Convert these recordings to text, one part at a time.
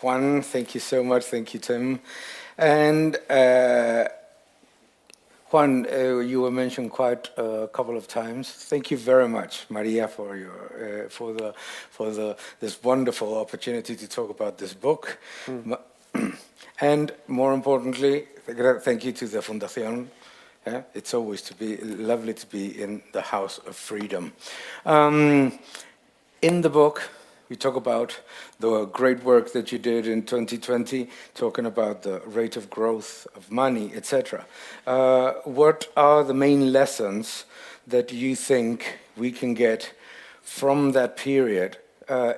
Juan, thank you so much. Thank you, Tim. And Juan, you were mentioned quite a couple of times. Thank you very much, Maria, for your this wonderful opportunity to talk about this book. And more importantly, thank you to the Fundación. It's always lovely to be in the House of Freedom. In the book, we talk about the great work that you did in 2020, talking about the rate of growth of money, etc. What are the main lessons that you think we can get from that period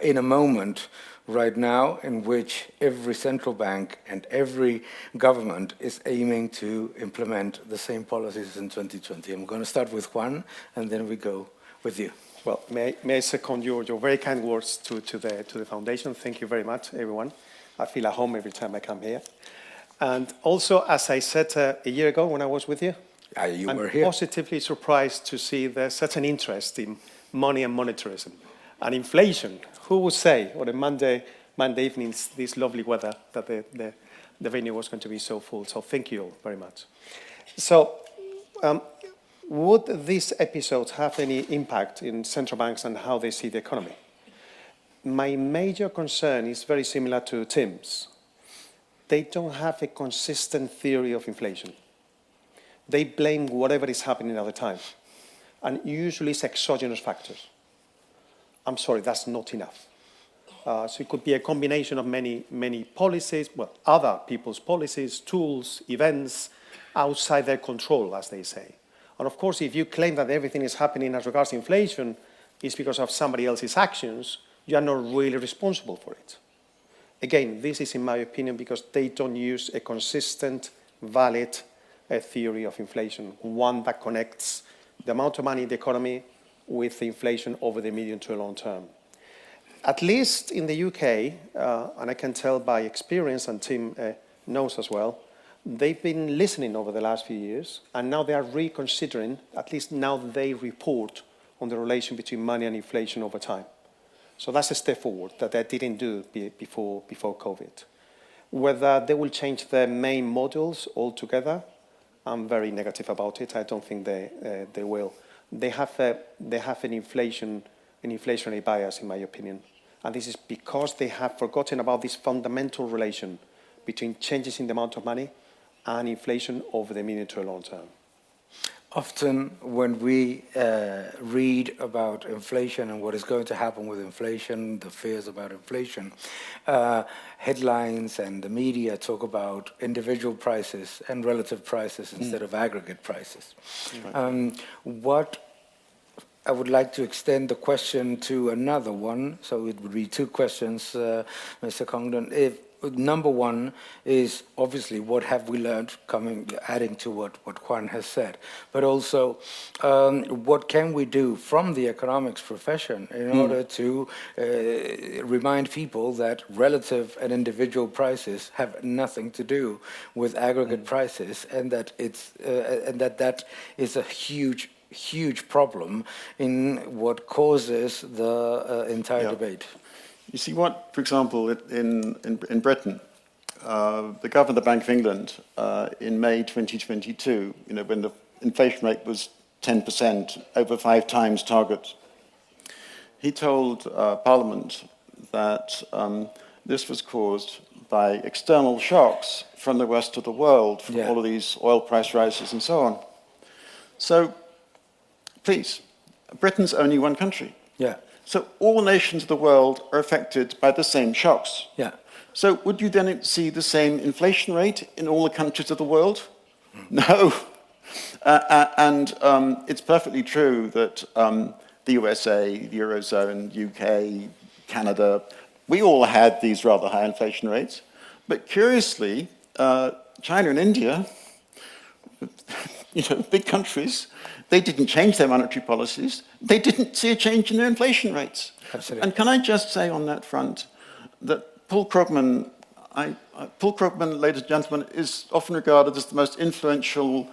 in a moment right now in which every central bank and every government is aiming to implement the same policies in 2020? I'm going to start with Juan, and then we go with you. Well, may I second your very kind words to the Foundation. Thank you very much, everyone. I feel at home every time I come here. And also, as I said a year ago when I was with you, I'm were here. Positively surprised to see there's such an interest in money and monetarism. And inflation, who would say, on a Monday evenings, this lovely weather, that the venue was going to be so full. So thank you all very much. So, would these episodes have any impact in central banks and how they see the economy? My major concern is very similar to Tim's. They don't have a consistent theory of inflation. They blame whatever is happening at the time. And usually it's exogenous factors. I'm sorry, that's not enough. So it could be a combination of many policies, well, other people's policies, tools, events, outside their control, as they say. And of course, if you claim that everything is happening as regards inflation is because of somebody else's actions, you are not really responsible for it. Again, this is, in my opinion, because they don't use a consistent, valid theory of inflation, one that connects the amount of money in the economy with the inflation over the medium to long term. At least in the UK, and I can tell by experience, and Tim knows as well, they've been listening over the last few years, and now they are reconsidering, at least now they report on the relation between money and inflation over time. So that's a step forward that they didn't do before COVID. Whether they will change their main models altogether, I'm very negative about it. I don't think they will. They have an inflationary bias, in my opinion. And this is because they have forgotten about this fundamental relation between changes in the amount of money and inflation over the medium to long term. Often when we read about inflation and what is going to happen with inflation, the fears about inflation, headlines and the media talk about individual prices and relative prices instead of aggregate prices. Right. I would like to extend the question to another one, so it would be two questions, Mr. Congdon. Number one is obviously what have we learned, adding to what Juan has said, but also what can we do from the economics profession in order to remind people that relative and individual prices have nothing to do with aggregate prices, and that that is a huge problem in what causes the entire debate. You see what, for example, in Britain, the governor of the Bank of England in May 2022, when the inflation rate was 10%, over 5 times target, he told Parliament that this was caused by external shocks from the rest of the world, from all of these oil price rises and so on. So, please, Britain's only one country. Yeah. So all nations of the world are affected by the same shocks. Yeah. So would you then see the same inflation rate in all the countries of the world? No. And it's perfectly true that the USA, the Eurozone, UK, Canada, we all had these rather high inflation rates. But curiously, China and India, big countries, they didn't change their monetary policies. They didn't see a change in their inflation rates. Absolutely. And can I just say on that front that Paul Krugman, ladies and gentlemen, is often regarded as the most influential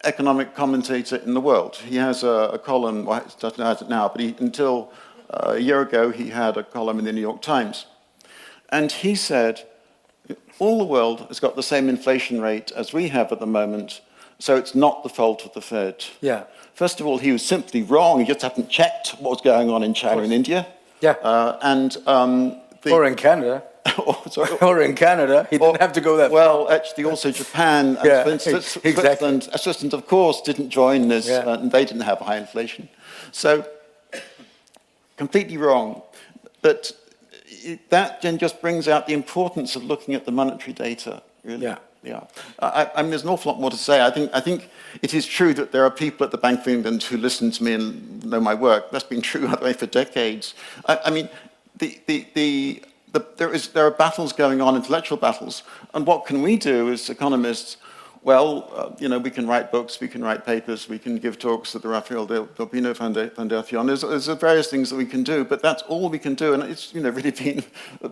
economic commentator in the world. He has a column, well, he doesn't have it now, but until a year ago, he had a column in the New York Times. And he said All the world has got the same inflation rate as we have at the moment, so it's not the fault of the Fed. Yeah. First of all, he was simply wrong. He just hadn't checked what was going on in China and India. Yeah. Or in Canada. sorry. Or in Canada. He didn't have to go that far. Well, actually, also Japan and Switzerland, Switzerland, of course, didn't join this, and they didn't have high inflation. So, completely wrong. But that then just brings out the importance of looking at the monetary data, really. Yeah. I mean, there's an awful lot more to say. I think it is true that there are people at the Bank of England who listen to me and know my work. That's been true, by the way, for decades. I mean, there are battles going on, intellectual battles, and what can we do as economists? Well, we can write books, we can write papers, we can give talks at the Rafael del Pino Fundación. There's various things that we can do, but that's all we can do, and it's really been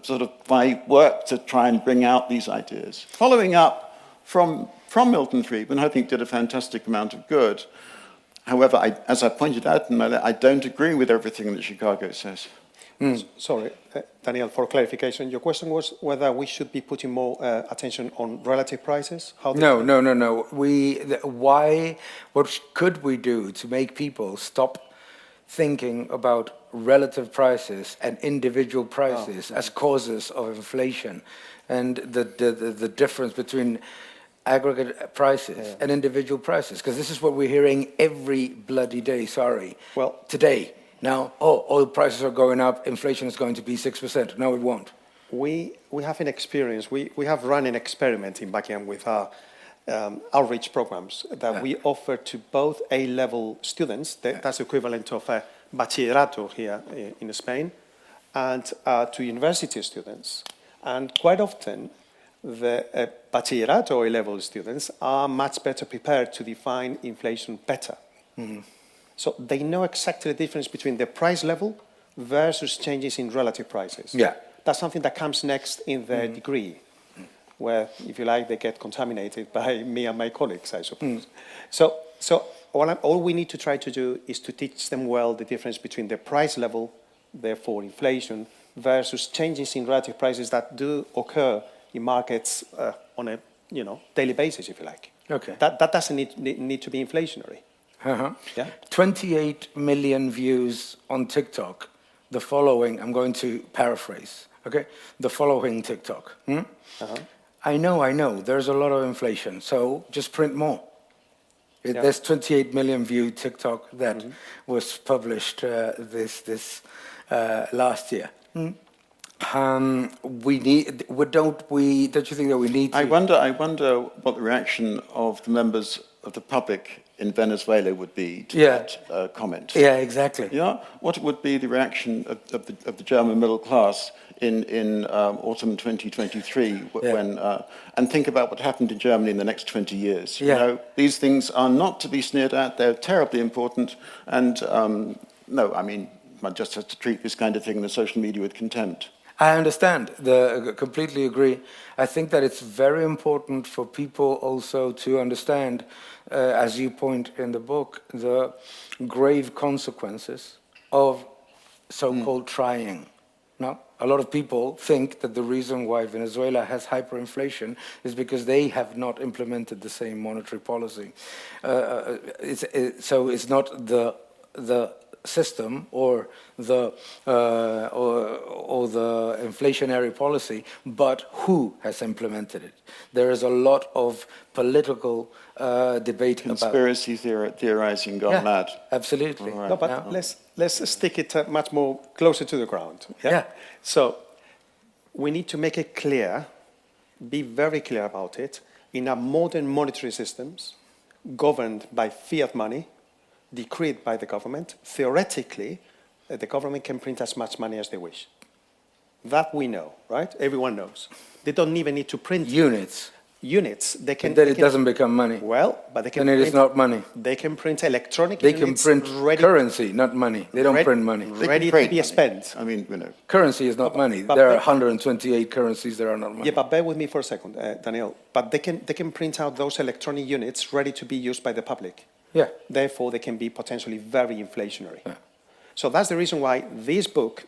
sort of my work to try and bring out these ideas. Following up from Milton Friedman, I think did a fantastic amount of good. However, as I pointed out in my letter, I don't agree with everything that Chicago says. Sorry, Daniel, for clarification, your question was whether we should be putting more attention on relative prices? No. What could we do to make people stop thinking about relative prices and individual prices as causes of inflation, and the difference between aggregate prices and individual prices? Because this is what we're hearing every bloody day, today. Now, oil prices are going up, inflation is going to be 6%. No, it won't. We have an experience, we have run an experiment in Buckingham with our outreach programs that we offer to both A-level students, that's equivalent of a bachillerato here in Spain, and to university students. And quite often, the bachillerato A-level students are much better prepared to define inflation better. Mm-hmm. So they know exactly the difference between the price level versus changes in relative prices. Yeah. That's something that comes next in their degree, where, if you like, they get contaminated by me and my colleagues, I suppose. So all we need to try to do is to teach them well the difference between the price level, therefore inflation, versus changes in relative prices that do occur in markets on a daily basis, if you like. Okay. That doesn't need to be inflationary. Yeah. 28 million views on TikTok. The following, I'm going to paraphrase, okay? The following TikTok. I know, there's a lot of inflation, so just print more. There's 28 million view TikTok that was published this last year. Don't you think that we need to? I wonder what the reaction of the members of the public in Venezuela would be to that comment. Yeah, exactly. Yeah, what would be the reaction of the German middle class in autumn 2023 when and think about what happened in Germany in the next 20 years. These things are not to be sneered at. They're terribly important, and one just has to treat this kind of thing in the social media with contempt. I understand. Completely agree. I think that it's very important for people also to understand, as you point in the book, the grave consequences of so-called trying. No? A lot of people think that the reason why Venezuela has hyperinflation is because they have not implemented the same monetary policy. So it's not the system or the inflationary policy, but who has implemented it. There is a lot of political debate conspiracy theorizing gone mad. Absolutely. Right. No, but let's stick it much more closer to the ground. Yeah. So we need to make it clear, be very clear about it. In our modern monetary systems, governed by fiat money, decreed by the government, theoretically, the government can print as much money as they wish. That we know, right? Everyone knows. They don't even need to print units. They can. And then it doesn't become money. Well, but they can. Then it is not money. They can print electronic. They can print currency, not money. They don't print money. Ready to be spent. I mean, currency is not money. There are 128 currencies that are not money. Yeah, but bear with me for a second, Daniel. But they can print out those electronic units ready to be used by the public. Yeah. Therefore, they can be potentially very inflationary. Yeah. So that's the reason why this book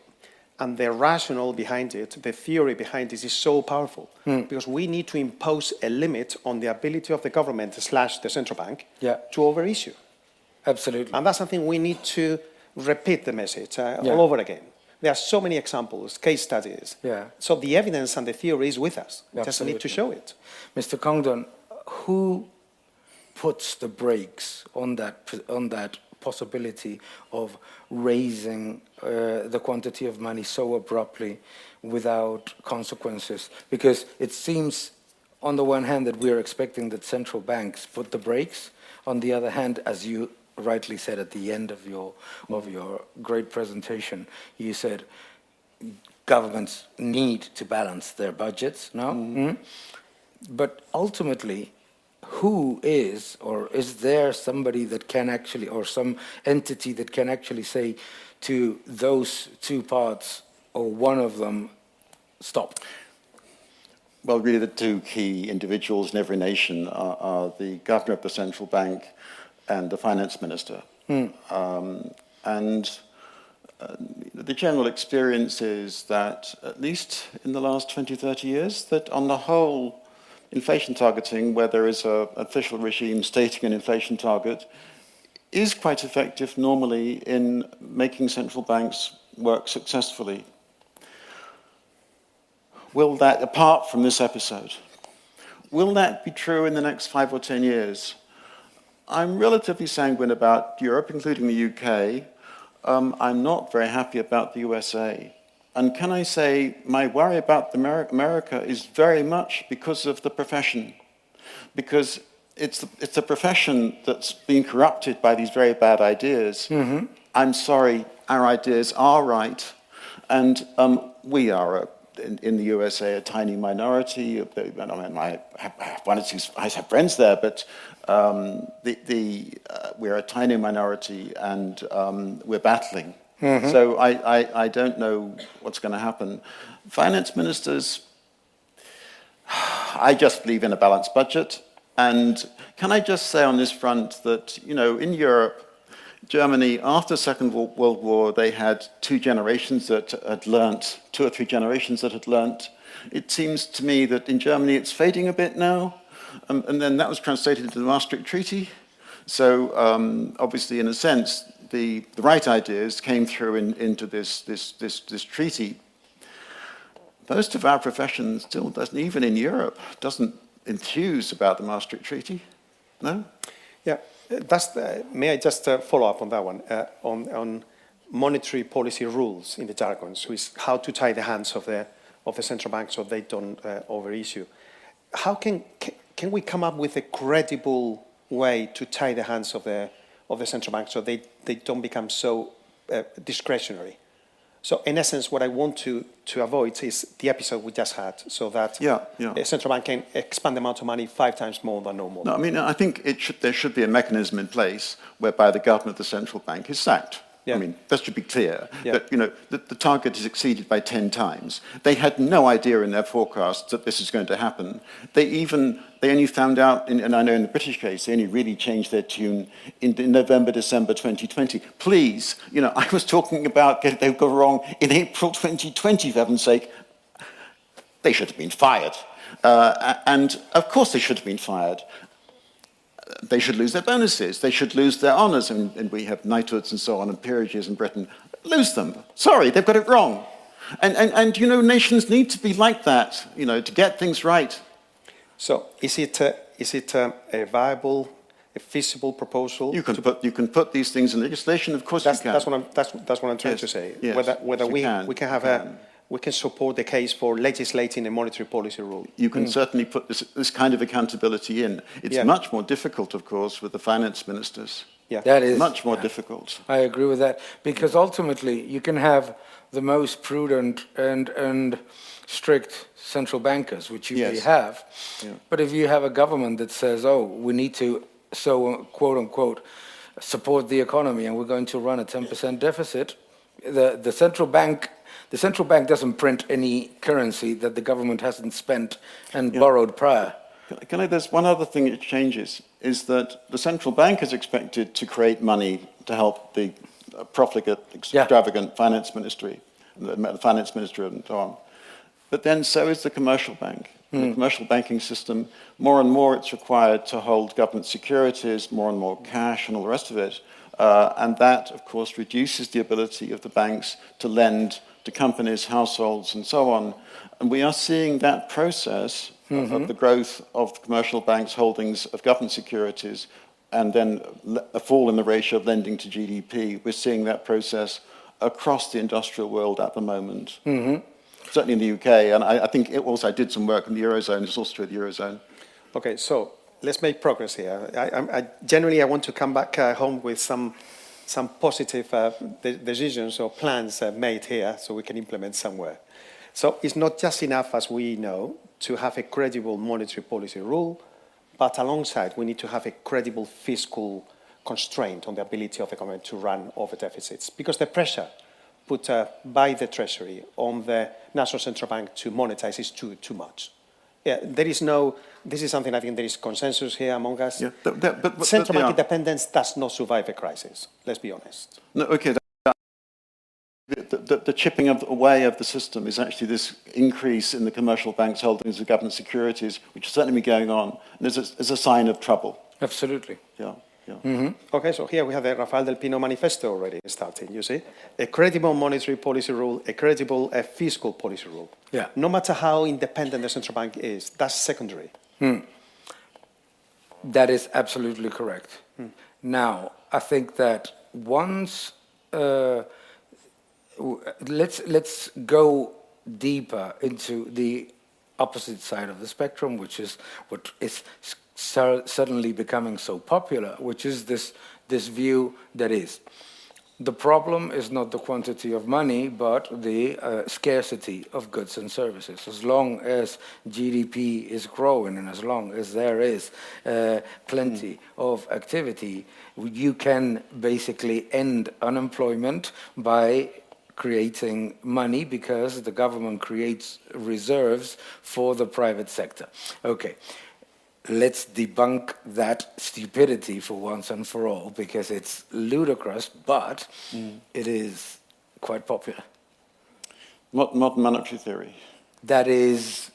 And the rationale behind it, the theory behind this is so powerful because we need to impose a limit on the ability of the government / the central bank to overissue. Absolutely. And that's something we need to repeat the message all over again. There are so many examples, case studies. So the evidence and the theory is with us. We just need to show it. Mr. Congdon, who puts the brakes on that possibility of raising the quantity of money so abruptly without consequences? Because it seems, on the one hand, that we're expecting that central banks put the brakes. On the other hand, as you rightly said at the end of your great presentation, you said governments need to balance their budgets, no? But ultimately, who is, or is there somebody that can actually, or some entity that can actually say to those two parts, or one of them, stop? Well, really the two key individuals in every nation are the governor of the central bank and the finance minister. The general experience is that, at least in the last 20, 30 years, that on the whole, inflation targeting, where there is an official regime stating an inflation target, is quite effective normally in making central banks work successfully. Will that, apart from this episode, will that be true in the next 5 or 10 years? I'm relatively sanguine about Europe, including the UK. I'm not very happy about the USA. And can I say, my worry about America is very much because of the profession. Because it's the profession that's been corrupted by these very bad ideas. I'm sorry, our ideas are right. And we are, in the USA, a tiny minority. I mean, I have friends there, but we're a tiny minority, and we're battling. So I don't know what's going to happen. Finance ministers, I just believe in a balanced budget. And can I just say on this front that, you know, in Europe, Germany, after the Second World War, they had 2 generations that had learnt, 2 or 3 generations that had learnt. It seems to me that in Germany it's fading a bit now. And then that was translated into the Maastricht Treaty. So obviously, in a sense, the right ideas came through into this treaty. Most of our profession still doesn't, even in Europe, doesn't enthuse about the Maastricht Treaty. No? Yeah. May I just follow up on that one, on monetary policy rules in the jargon, so it's how to tie the hands of the central bank so they don't overissue. How can we come up with a credible way to tie the hands of the central bank so they don't become so discretionary? So in essence, what I want to avoid is the episode we just had, so that the central bank can expand the amount of money 5 times more than normal. No, I mean, I think there should be a mechanism in place whereby the governor of the central bank is sacked. I mean, that should be clear. But, you know, the target is exceeded by 10 times. They had no idea in their forecasts that this is going to happen. They only found out, and I know in the British case, they only really changed their tune in November, December 2020. Please, you know, I was talking about they go wrong in April 2020, for heaven's sake. They should have been fired. And of course they should have been fired. They should lose their bonuses. They should lose their honours. And we have knighthoods and so on and peerages in Britain. Lose them. Sorry, they've got it wrong. And you know, nations need to be like that, you know, to get things right. So is it a viable, a feasible proposal? You can put these things in legislation. Of course, you can. That's what I'm trying to say. Yes, whether we can support the case for legislating a monetary policy rule. You can certainly put this kind of accountability in. It's much more difficult, of course, with the finance ministers. Yeah, that is much more difficult. I agree with that, because ultimately you can have the most prudent and strict central bankers, which you may have, but if you have a government that says, "Oh, we need to, so quote unquote, support the economy, and we're going to run a 10% deficit," the central bank doesn't print any currency that the government hasn't spent and borrowed prior. There's one other thing that changes, is that the central bank is expected to create money to help the profligate, extravagant finance ministry. the finance minister and so on. But then so is the commercial bank. The commercial banking system, more and more it's required to hold government securities, more and more cash and all the rest of it. And that, of course, reduces the ability of the banks to lend to companies, households, and so on. And we are seeing that process of the growth of the commercial banks' holdings of government securities and then a fall in the ratio of lending to GDP. We're seeing that process across the industrial world at the moment. Certainly in the UK, and I think it also I did some work in the Eurozone. It's also true of the Eurozone. Okay, so let's make progress here. Generally, I want to come back home with some positive decisions or plans made here so we can implement somewhere. So it's not just enough, as we know, to have a credible monetary policy rule, but alongside we need to have a credible fiscal constraint on the ability of the government to run over deficits, because the pressure put by the Treasury on the National Central Bank to monetize is too much. Yeah, this is something I think there is consensus here among us. Yeah, Central bank independence does not survive a crisis, let's be honest. No, okay. The chipping away of the system is actually this increase in the commercial banks' holdings of government securities, which has certainly been going on, and is a sign of trouble. Absolutely. Yeah. Yeah. Okay, so here we have the Rafael del Pino manifesto already starting, you see? A credible monetary policy rule, a credible fiscal policy rule. Yeah. No matter how independent the central bank is, that's secondary. That is absolutely correct. Now, I think that once, let's go deeper into the opposite side of the spectrum, which is what is suddenly becoming so popular, which is this view that is, the problem is not the quantity of money, but the scarcity of goods and services. As long as GDP is growing and as long as there is plenty of activity, you can basically end unemployment by creating money because the government creates reserves for the private sector. Okay. Let's debunk that stupidity for once and for all, because it's ludicrous, but it is quite popular. Modern monetary theory. That is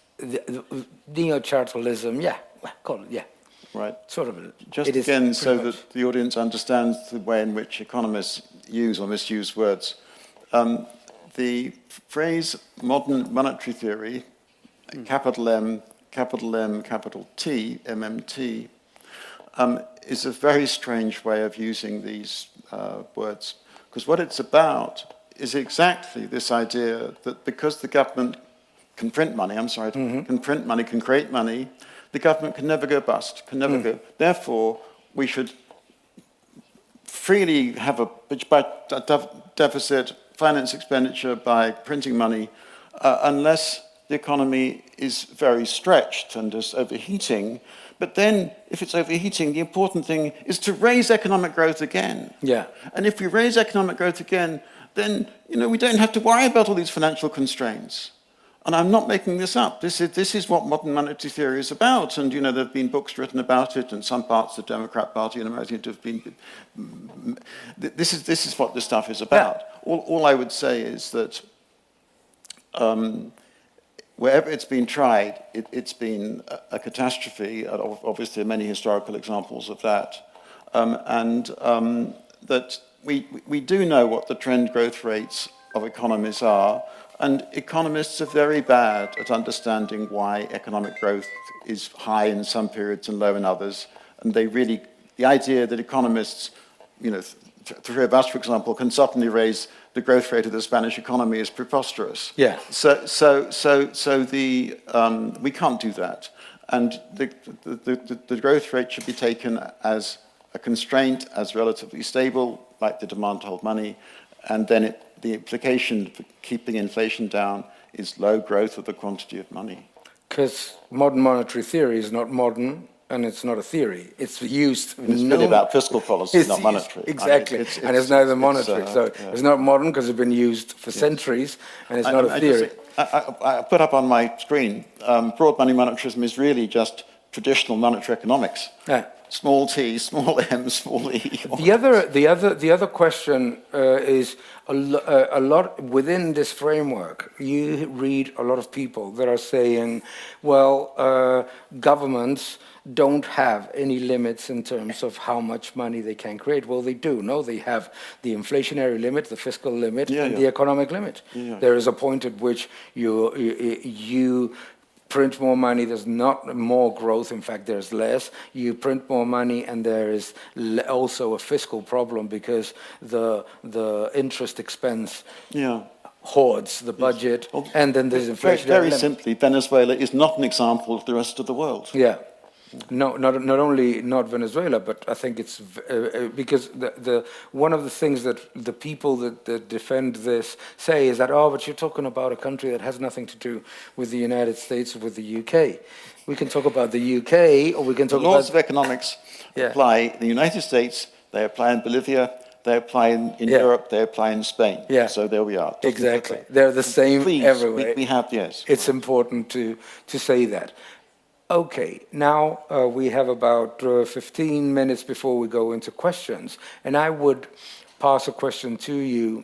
neo-chartalism, yeah, call it, yeah. Right. Sort of. Just again, so that the audience understands the way in which economists use or misuse words. The phrase modern monetary theory, capital M, capital T, MMT, is a very strange way of using these words. Because what it's about is exactly this idea that because the government can print money, can print money, can create money, the government can never go bust, can never go. Therefore, we should freely have a deficit, finance expenditure by printing money, unless the economy is very stretched and is overheating. But then, if it's overheating, the important thing is to raise economic growth again. Yeah. And if we raise economic growth again, then we don't have to worry about all these financial constraints. And I'm not making this up. This is what modern monetary theory is about. And there have been books written about it, and some parts of the Democrat Party in America have been. This is what this stuff is about. Yeah. All I would say is that. Wherever it's been tried, it's been a catastrophe. Obviously, there are many historical examples of that. That we do know what the trend growth rates of economies are, and economists are very bad at understanding why economic growth is high in some periods and low in others. And the idea that economists, three of us, for example, can suddenly raise the growth rate of the Spanish economy is preposterous. Yeah. We can't do that, and the growth rate should be taken as a constraint, as relatively stable, like the demand to hold money, and then the implication for keeping inflation down is low growth of the quantity of money. Because modern monetary theory is not modern. And it's not a theory. It's used. It's really about fiscal policy, not monetary. Exactly. And it's neither monetary. It's not modern because it's been used for centuries, and it's not a theory. I put up on my screen, broad money monetarism is really just traditional monetary economics. Yeah. small t, small m, small e. The other question is a lot within this framework. You read a lot of people that are saying, well, governments don't have any limits in terms of how much money they can create. Well, they do. No, they have the inflationary limit, the fiscal limit, and the economic limit. There is a point at which you print more money, there's not more growth, in fact there's less. You print more money and there is also a fiscal problem because the interest expense hoards the budget, and then there's inflation. Very simply, Venezuela is not an example of the rest of the world. Yeah. No, not only not Venezuela, but I think it's because one of the things that the people that defend this say is that, but you're talking about a country that has nothing to do with the United States or with the UK. We can talk about the UK, or we can talk about... The laws of economics apply in the United States, they apply in Bolivia, they apply in Europe, they apply in Spain. Yeah. So there we are. Exactly. They're the same everywhere. We have, yes. It's important to say that. Okay, now we have about 15 minutes before we go into questions, and I would pass a question to you,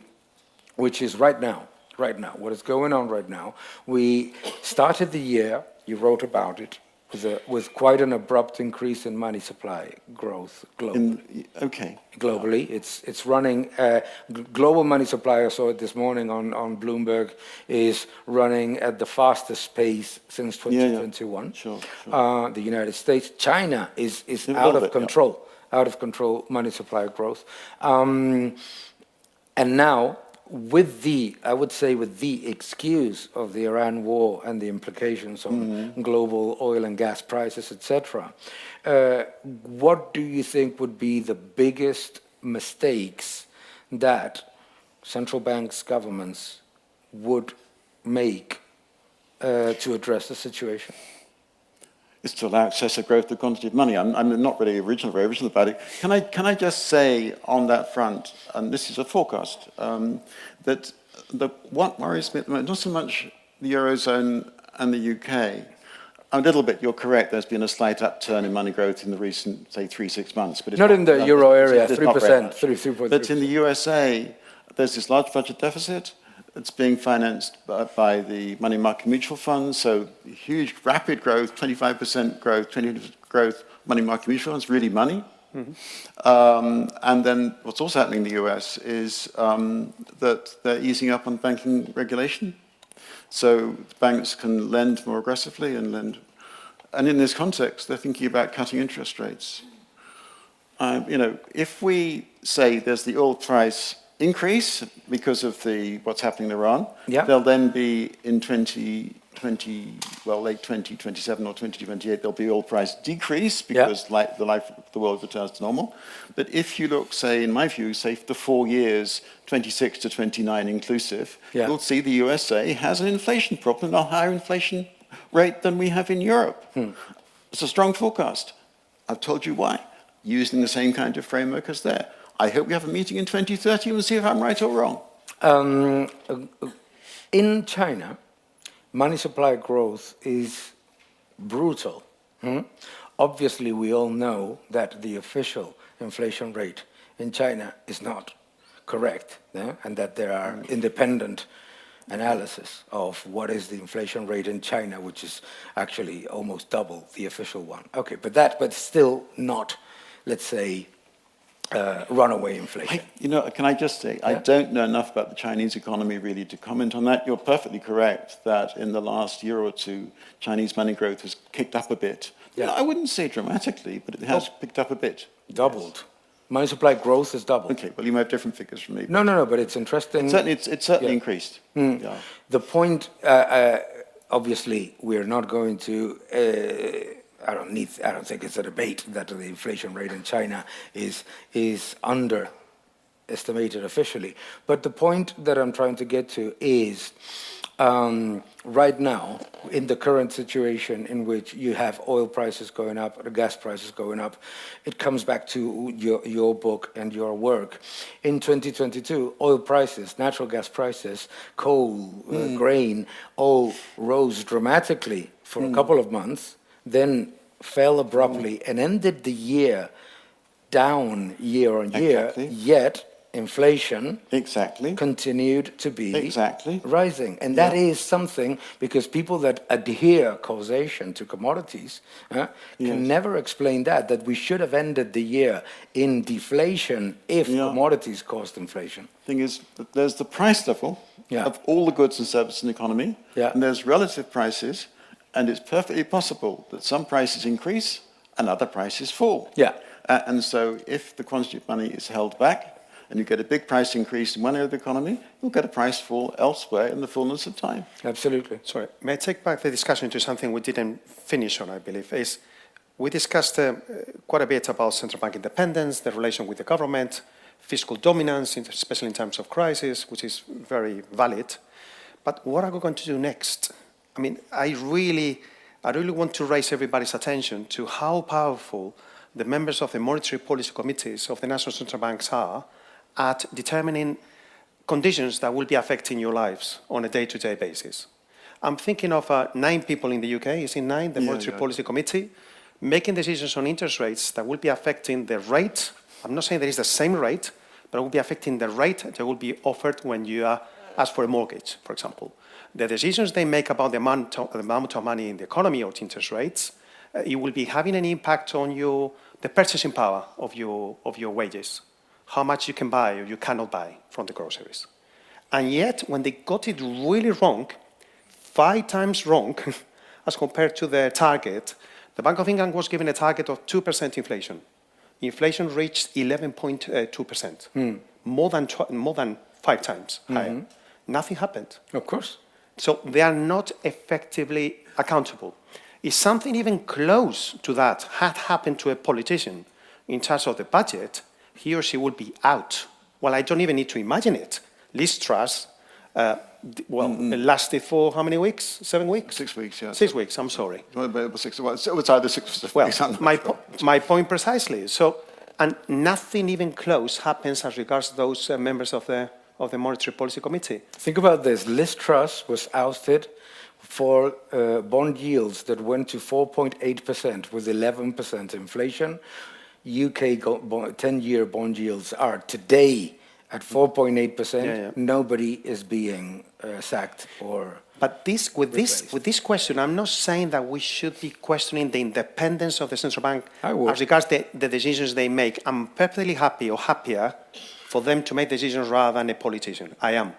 which is right now, what is going on right now. We started the year, you wrote about it, with quite an abrupt increase in money supply growth globally. Globally, it's running. Global money supply, I saw it this morning on Bloomberg, is running at the fastest pace since 2021. Sure. The United States, China is out of control. Out of control money supply growth, and now, with the excuse of the Iran war and the implications on global oil and gas prices, etc., what do you think would be the biggest mistakes that central banks, governments would make to address the situation? Is to allow excessive growth of quantity of money. I'm not really very original about it. Can I just say on that front, and this is a forecast, that what worries me, not so much the Eurozone and the UK, a little bit, you're correct, there's been a slight upturn in money growth in the recent, say, 3-6 months. But it's not in the Euro area, 3%, 3.3%. But in the USA, there's this large budget deficit. It's being financed by the money market mutual funds, so huge, rapid growth, 25% growth, 20% growth, money market mutual funds, really money. And then what's also happening in the US is that they're easing up on banking regulation. So banks can lend more aggressively and in this context, they're thinking about cutting interest rates. If we say there's the oil price increase because of what's happening in Iran, there'll then be in late 2027 or 2028, there'll be oil price decrease because the life of the world returns to normal. But if you look, say, in my view, say for the 4 years, 26 to 29 inclusive, you'll see the USA has an inflation problem, a higher inflation rate than we have in Europe. It's a strong forecast. I've told you why, using the same kind of framework as there. I hope we have a meeting in 2030 and see if I'm right or wrong. In China, money supply growth is brutal. Obviously, we all know that the official inflation rate in China is not correct, and that there are independent analysis of what is the inflation rate in China, which is actually almost double the official one. Okay, but still not, let's say, runaway inflation. Can I just say, I don't know enough about the Chinese economy really to comment on that. You're perfectly correct that in the last year or two, Chinese money growth has kicked up a bit. I wouldn't say dramatically, but it has picked up a bit. Doubled. Yes. Money supply growth has doubled. Okay, well, you may have different figures from me. No, but it's interesting. It's certainly increased. The point, obviously, we're not going to... I don't think it's a debate that the inflation rate in China is underestimated officially. But the point that I'm trying to get to is right now, in the current situation in which you have oil prices going up, or gas prices going up, it comes back to your book and your work. In 2022, oil prices, natural gas prices, coal, grain, all rose dramatically for a couple of months. Then fell abruptly and ended the year down year on year, Exactly. yet inflation Exactly. continued to be Exactly. rising. And that Yeah. is something, because people that adhere causation to commodities Yes. can never explain that we should have ended the year in deflation if Yeah. commodities caused inflation. Thing is, that there's the price level Yeah. of all the goods and services in the economy, Yeah. and there's relative prices, and it's perfectly possible that some prices increase and other prices fall. Yeah. And so if the quantity of money is held back, and you get a big price increase in one area of the economy, you'll get a price fall elsewhere in the fullness of time. Absolutely. Sorry, may I take back the discussion to something we didn't finish on, I believe, is we discussed quite a bit about central bank independence, the relation with the government, fiscal dominance, especially in times of crisis, which is very valid. But what are we going to do next? I mean, I really want to raise everybody's attention to how powerful the members of the monetary policy committees of the national central banks are at determining conditions that will be affecting your lives on a day-to-day basis. I'm thinking of 9 people in the UK, is it 9, the Monetary Policy Committee, making decisions on interest rates that will be affecting the rate. I'm not saying that it's the same rate, but it will be affecting the rate that will be offered when you ask for a mortgage, for example. The decisions they make about the amount of money in the economy or interest rates, it will be having an impact on the purchasing power of your wages. How much you can buy or you cannot buy from the groceries. And yet, when they got it really wrong, 5 times wrong, as compared to their target, the Bank of England was given a target of 2% inflation. Inflation reached 11.2%, more than 5 times higher. Nothing happened. Of course. So they are not effectively accountable. If something even close to that had happened to a politician in charge of the budget, he or she would be out. Well, I don't even need to imagine it. Liz Truss, it lasted for how many weeks? 7 weeks? 6 weeks, yes. 6 weeks, I'm sorry. Well, it was either 6 or 7 weeks. I'm not sure. My point precisely. So, and nothing even close happens as regards those members of the Monetary Policy Committee. Think about this. Liz Truss was ousted for bond yields that went to 4.8% with 11% inflation. UK 10-year bond yields are today at 4.8%. Nobody is being sacked or. But with this question, I'm not saying that we should be questioning the independence of the central bank as regards the decisions they make. I'm perfectly happy or happier for them to make decisions rather than a politician. I am.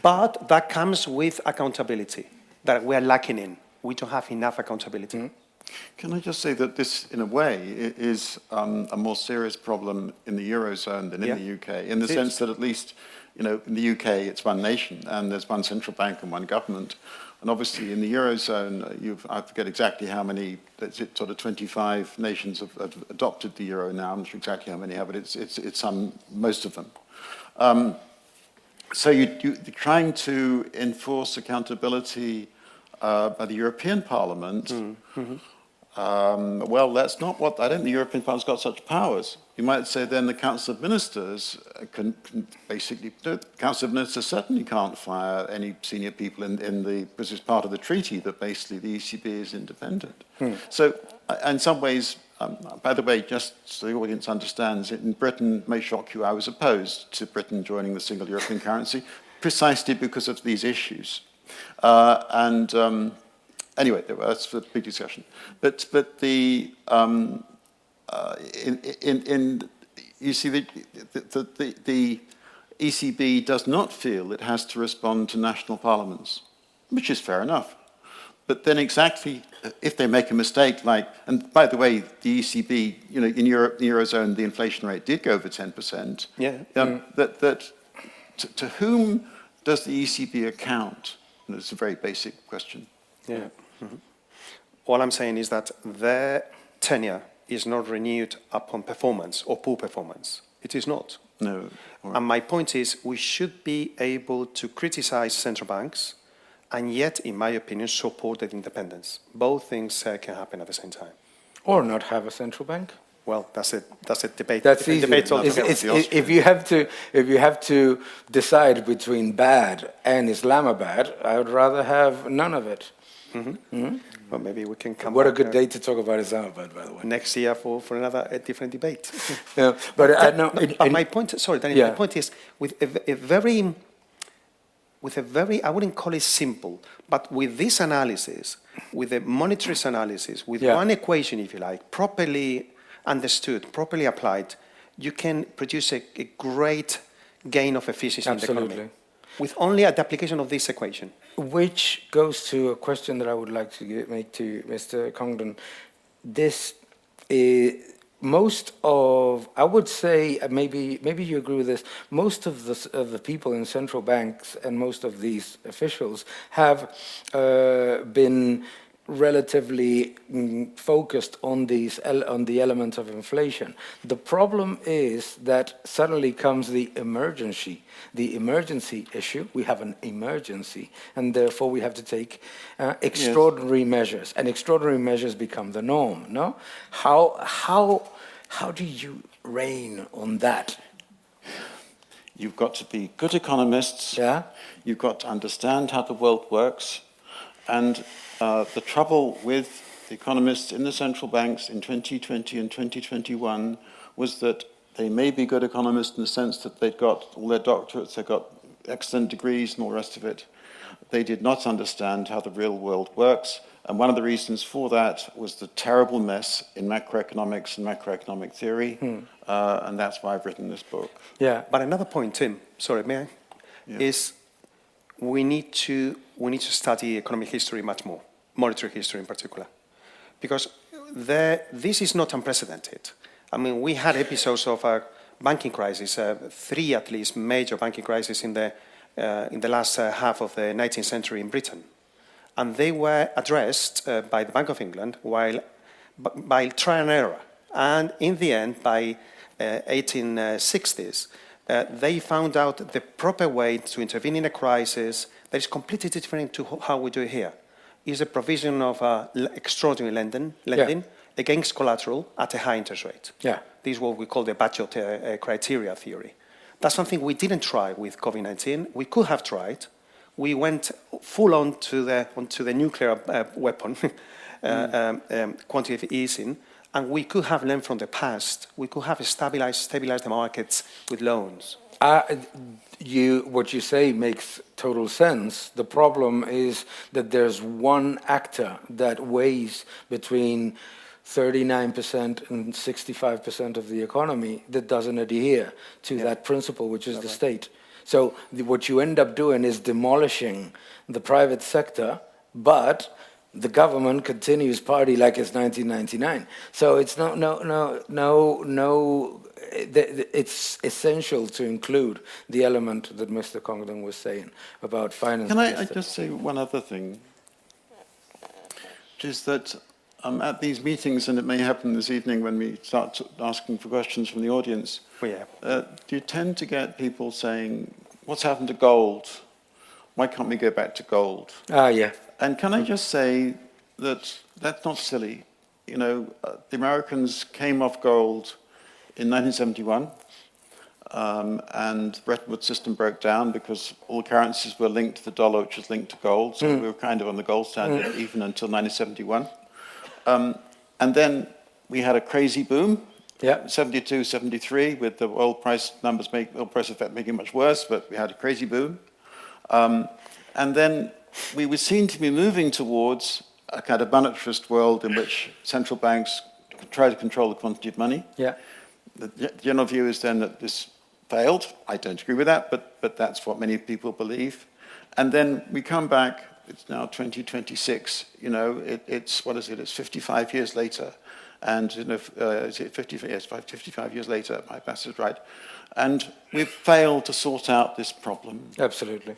But that comes with accountability that we are lacking in. We don't have enough accountability. Mm-hmm. Can I just say that this, in a way, is a more serious problem in the Eurozone than in the UK, in the sense that at least, in the UK it's one nation and there's one central bank and one government. And obviously in the Eurozone, I forget exactly how many, sort of 25 nations have adopted the euro now. I'm not sure exactly how many have, but it's most of them. So you're trying to enforce accountability by the European Parliament. Well, that's not what, I don't think the European Parliament's got such powers. You might say then the Council of Ministers can basically do it. The Council of Ministers certainly can't fire any senior people because it's part of the treaty that basically the ECB is independent. So in some ways, by the way, just so the audience understands, in Britain, may shock you, I was opposed to Britain joining the single European currency precisely because of these issues. Anyway, that's a big discussion. But the you see the ECB does not feel it has to respond to national parliaments, which is fair enough. But then exactly if they make a mistake, and by the way, the ECB, in Europe, the Eurozone, the inflation rate did go over 10%. To whom does the ECB account? And it's a very basic question. All I'm saying is that their tenure is not renewed upon performance or poor performance. It is not. No. And my point is we should be able to criticize central banks and yet, in my opinion, support their independence. Both things can happen at the same time. Or not have a central bank. Well, that's a debate. That's easy. If you have to decide between bad and Islamabad, I would rather have none of it. Well, maybe we can come What a back, good day to talk about Islamabad, by the way. next year for another different debate. No, but no, My point, sorry, Daniel, Yeah. my point is with a very, I wouldn't call it simple, but with this analysis, with the monetary analysis, with Yeah. one equation, if you like, properly understood, properly applied, you can produce a great gain of efficiency in the economy. Absolutely. With only the application of this equation. Which goes to a question that I would like to make to Mr. Congdon. This is most of, I would say, maybe you agree with this. Most of the people in central banks and most of these officials have been relatively focused on the element of inflation. The problem is that suddenly comes the emergency issue. We have an emergency, and therefore we have to take extraordinary measures, and extraordinary measures become the norm. No, how do you rein on that? You've got to be good economists. Yeah. You've got to understand how the world works. And the trouble with the economists in the central banks in 2020 and 2021 was that they may be good economists in the sense that they'd got all their doctorates, they've got excellent degrees and all the rest of it. They did not understand how the real world works. And one of the reasons for that was the terrible mess in macroeconomics and macroeconomic theory. And that's why I've written this book. Yeah. But another point, Tim, sorry, may I? Yeah. Is we need to study economic history much more, monetary history in particular, because this is not unprecedented. I mean, we had episodes of a banking crisis, 3 at least major banking crises in the last half of the 19th century in Britain, and they were addressed by the Bank of England by trial and error, and in the end, by 1860s. They found out the proper way to intervene in a crisis that is completely different to how we do it here. Is a provision of extraordinary lending against collateral at a high interest rate. Yeah. This is what we call the budget criteria theory. That's something we didn't try with COVID-19. We could have tried. We went full on onto the nuclear weapon, quantitative easing. And we could have learned from the past. We could have stabilized the markets with loans. What you say makes total sense. The problem is that there's one actor that weighs between 39% and 65% of the economy that doesn't adhere to that principle, which is the state. So what you end up doing is demolishing the private sector, but the government continues party like it's 1999. So it's it's essential to include the element that Mr. Congdon was saying about finance. Can I just say one other thing? Which is that at these meetings, and it may happen this evening when we start asking for questions from the audience, you tend to get people saying, what's happened to gold? Why can't we go back to gold? Yeah. And can I just say that that's not silly? You know, the Americans came off gold in 1971, and the Bretton Woods system broke down because all currencies were linked to the dollar, which was linked to gold. So we were kind of on the gold standard even until 1971. And then we had a crazy boom, 72, 73, with the oil price numbers, oil price effect making it much worse, but we had a crazy boom. And then we were seen to be moving towards a kind of monetarist world in which central banks try to control the quantity of money. Yeah. The general view is then that this failed. I don't agree with that, but that's what many people believe. And then we come back, it's now 2026, you know, it's, what is it, it's 55 years later. And, you know, is it 55 years later, my maths is right. And we've failed to sort out this problem. Absolutely.